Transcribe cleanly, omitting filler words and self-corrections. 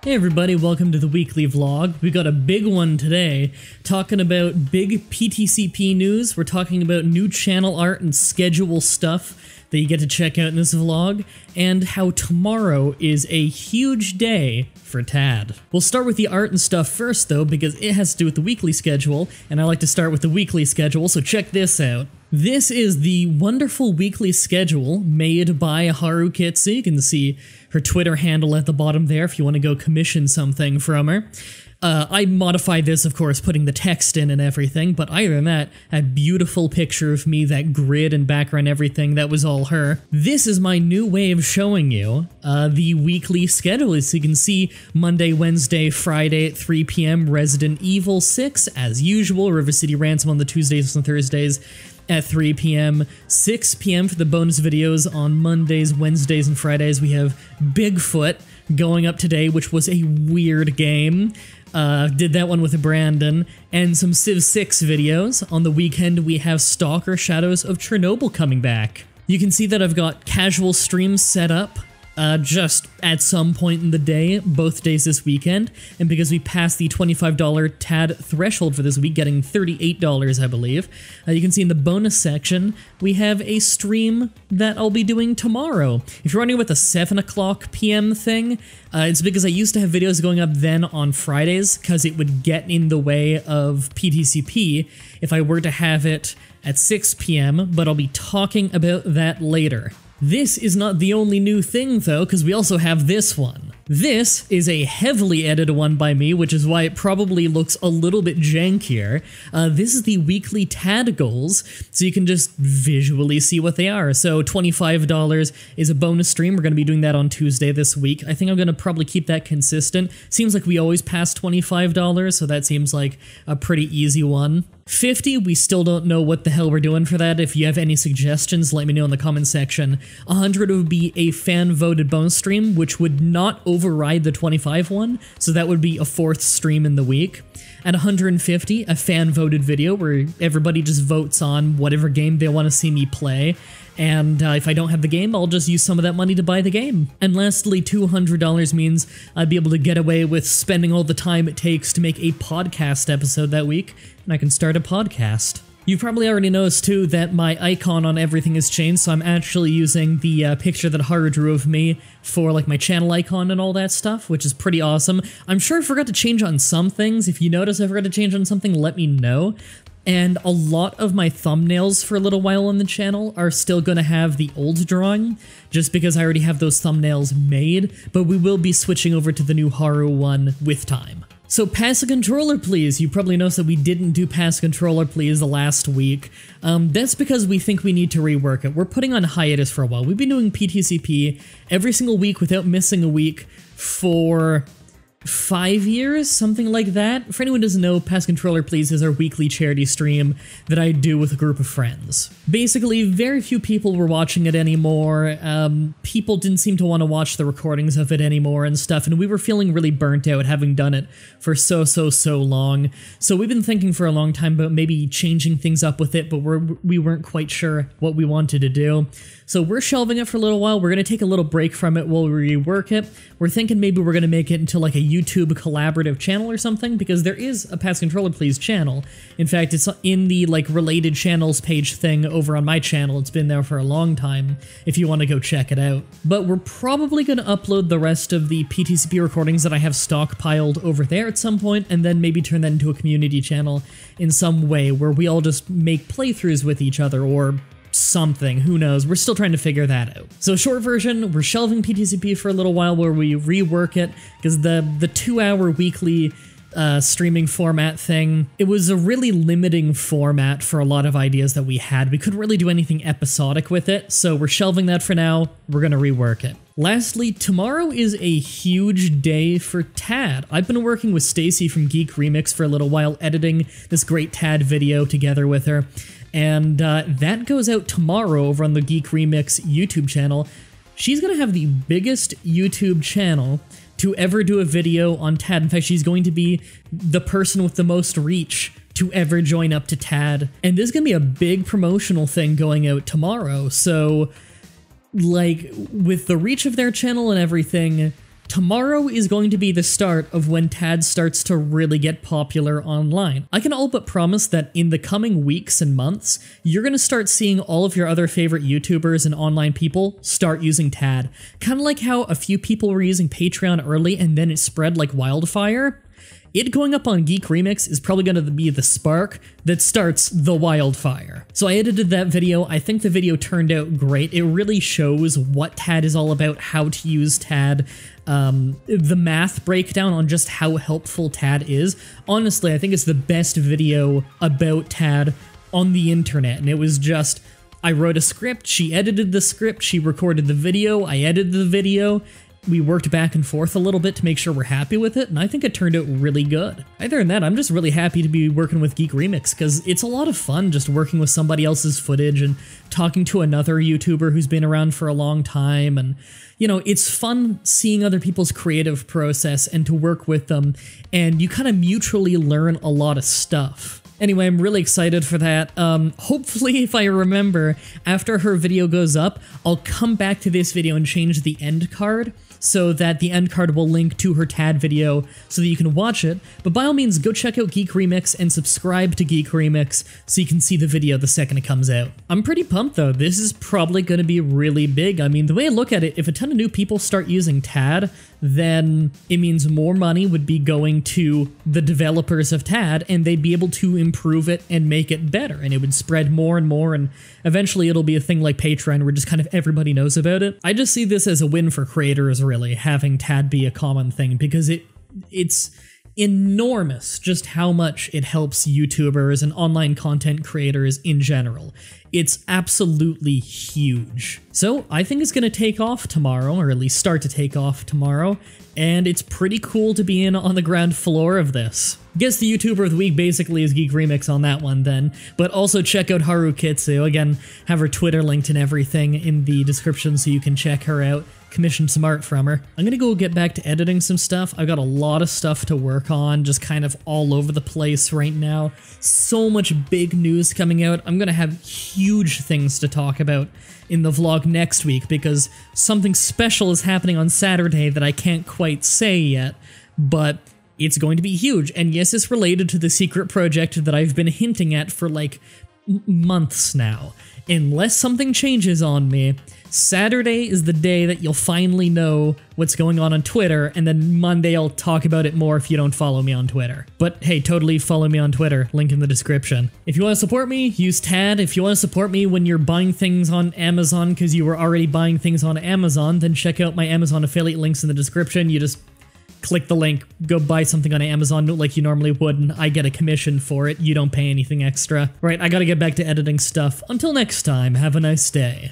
Hey everybody, welcome to the weekly vlog. We got a big one today, talking about big PTCP news. We're talking about new channel art and schedule stuff that you get to check out in this vlog, and how tomorrow is a huge day for TAD. We'll start with the art and stuff first though, because it has to do with the weekly schedule, and I like to start with the weekly schedule, so check this out. This is the wonderful weekly schedule made by Haru Kitsu. You can see her Twitter handle at the bottom there if you want to go commission something from her. I modified this, of course, putting the text in and everything, but other than that, a beautiful picture of me, that grid and background, everything, that was all her. This is my new way of showing you the weekly schedule. As you can see, Monday, Wednesday, Friday at 3 p.m. Resident Evil 6, as usual. River City Ransom on the Tuesdays and Thursdays at 3 p.m. 6 p.m. for the bonus videos on Mondays, Wednesdays, and Fridays. We have Bigfoot going up today, which was a weird game. Did that one with Brandon, and some Civ 6 videos. On the weekend, we have Stalker Shadows of Chernobyl coming back. You can see that I've got casual streams set up just at some point in the day, both days this weekend, and because we passed the $25 TAD threshold for this week, getting $38, I believe, you can see in the bonus section, we have a stream that I'll be doing tomorrow. If you're wondering about the 7 o'clock p.m. thing, it's because I used to have videos going up then on Fridays, because it would get in the way of PTCP if I were to have it at 6 p.m., but I'll be talking about that later. This is not the only new thing though, because we also have this one. This is a heavily edited one by me, which is why it probably looks a little bit jankier. This is the weekly TAD goals, so you can just visually see what they are. So $25 is a bonus stream. We're going to be doing that on Tuesday this week. I think I'm going to probably keep that consistent. Seems like we always pass $25, so that seems like a pretty easy one. 50, we still don't know what the hell we're doing for that. If you have any suggestions, let me know in the comment section. 100 would be a fan-voted bonus stream, which would not override the 25 one, so that would be a fourth stream in the week. At 150, a fan-voted video where everybody just votes on whatever game they want to see me play, and if I don't have the game, I'll just use some of that money to buy the game. And lastly, $200 means I'd be able to get away with spending all the time it takes to make a podcast episode that week, and I can start a podcast. You've probably already noticed too that my icon on everything has changed, so I'm actually using the picture that Haru drew of me for like my channel icon and all that stuff, which is pretty awesome. I'm sure I forgot to change on some things. If you notice I forgot to change on something, let me know. And a lot of my thumbnails for a little while on the channel are still going to have the old drawing, just because I already have those thumbnails made, but we will be switching over to the new Haru one with time. So pass a controller please. You probably noticed that we didn't do pass a controller please the last week. That's because we think we need to rework it. We're putting on hiatus for a while. We've been doing PTCP every single week without missing a week for 5 years, something like that. For anyone who doesn't know, Pass Controller Please is our weekly charity stream that I do with a group of friends. Basically, very few people were watching it anymore. People didn't seem to want to watch the recordings of it anymore and stuff, and we were feeling really burnt out having done it for so long. So we've been thinking for a long time about maybe changing things up with it, but we weren't quite sure what we wanted to do. So we're shelving it for a little while. We're going to take a little break from it while we rework it. We're thinking maybe we're going to make it into like a YouTube collaborative channel or something, because there is a Pass Controller Please channel. In fact, it's in the like related channels page thing over on my channel. It's been there for a long time if you want to go check it out. But we're probably going to upload the rest of the PTCP recordings that I have stockpiled over there at some point, and then maybe turn that into a community channel in some way where we all just make playthroughs with each other or something, who knows, we're still trying to figure that out. So short version, we're shelving PTCP for a little while where we rework it, because the 2-hour weekly streaming format thing, it was a really limiting format for a lot of ideas that we had. We couldn't really do anything episodic with it, so we're shelving that for now. We're gonna rework it. Lastly, tomorrow is a huge day for TAD. I've been working with Stacy from Geek Remix for a little while, editing this great TAD video together with her, and that goes out tomorrow over on the Geek Remix YouTube channel. She's gonna have the biggest YouTube channel to ever do a video on TAD. In fact, she's going to be the person with the most reach to ever join up to TAD. And this is gonna be a big promotional thing going out tomorrow, so like with the reach of their channel and everything, Tomorrow is going to be the start of when TAD starts to really get popular online. I can all but promise that in the coming weeks and months, you're going to start seeing all of your other favorite YouTubers and online people start using TAD. Kind of like how a few people were using Patreon early and then it spread like wildfire. It going up on Geek Remix is probably going to be the spark that starts the wildfire. So I edited that video. I think the video turned out great. It really shows what TAD is all about, how to use TAD, the math breakdown on just how helpful TAD is. Honestly, I think it's the best video about TAD on the internet, and it was just, I wrote a script, she edited the script, she recorded the video, I edited the video. We worked back and forth a little bit to make sure we're happy with it, and I think it turned out really good. Other than that, I'm just really happy to be working with Geek Remix, because it's a lot of fun just working with somebody else's footage and talking to another YouTuber who's been around for a long time, and you know, it's fun seeing other people's creative process and to work with them, and you kind of mutually learn a lot of stuff. Anyway, I'm really excited for that. Hopefully, if I remember, after her video goes up, I'll come back to this video and change the end card so that the end card will link to her TAD video so that you can watch it. But by all means, go check out Geek Remix and subscribe to Geek Remix so you can see the video the second it comes out. I'm pretty pumped though. This is probably going to be really big. I mean, the way I look at it, if a ton of new people start using TAD, then it means more money would be going to the developers of TAD, and they'd be able to improve it and make it better, and it would spread more and more, and eventually it'll be a thing like Patreon where just kind of everybody knows about it. I just see this as a win for creators, really, having TAD be a common thing, because it's enormous just how much it helps YouTubers and online content creators in general. It's absolutely huge. So I think it's going to take off tomorrow, or at least start to take off tomorrow, and it's pretty cool to be in on the ground floor of this. Guess the YouTuber of the week basically is Geek Remix on that one then, but also check out Haru Kitsu. Again, have her Twitter linked and everything in the description so you can check her out. Commission some art from her. I'm gonna go get back to editing some stuff. I've got a lot of stuff to work on, just kind of all over the place right now. So much big news coming out. I'm gonna have huge things to talk about in the vlog next week because something special is happening on Saturday that I can't quite say yet, but it's going to be huge. And yes, it's related to the secret project that I've been hinting at for like months now. Unless something changes on me, Saturday is the day that you'll finally know what's going on Twitter, and then Monday I'll talk about it more if you don't follow me on Twitter. But hey, totally follow me on Twitter, link in the description. If you want to support me, use TAD. If you want to support me when you're buying things on Amazon because you were already buying things on Amazon, then check out my Amazon affiliate links in the description. You just click the link, go buy something on Amazon like you normally would, and I get a commission for it. You don't pay anything extra. Right, I gotta get back to editing stuff. Until next time, have a nice day.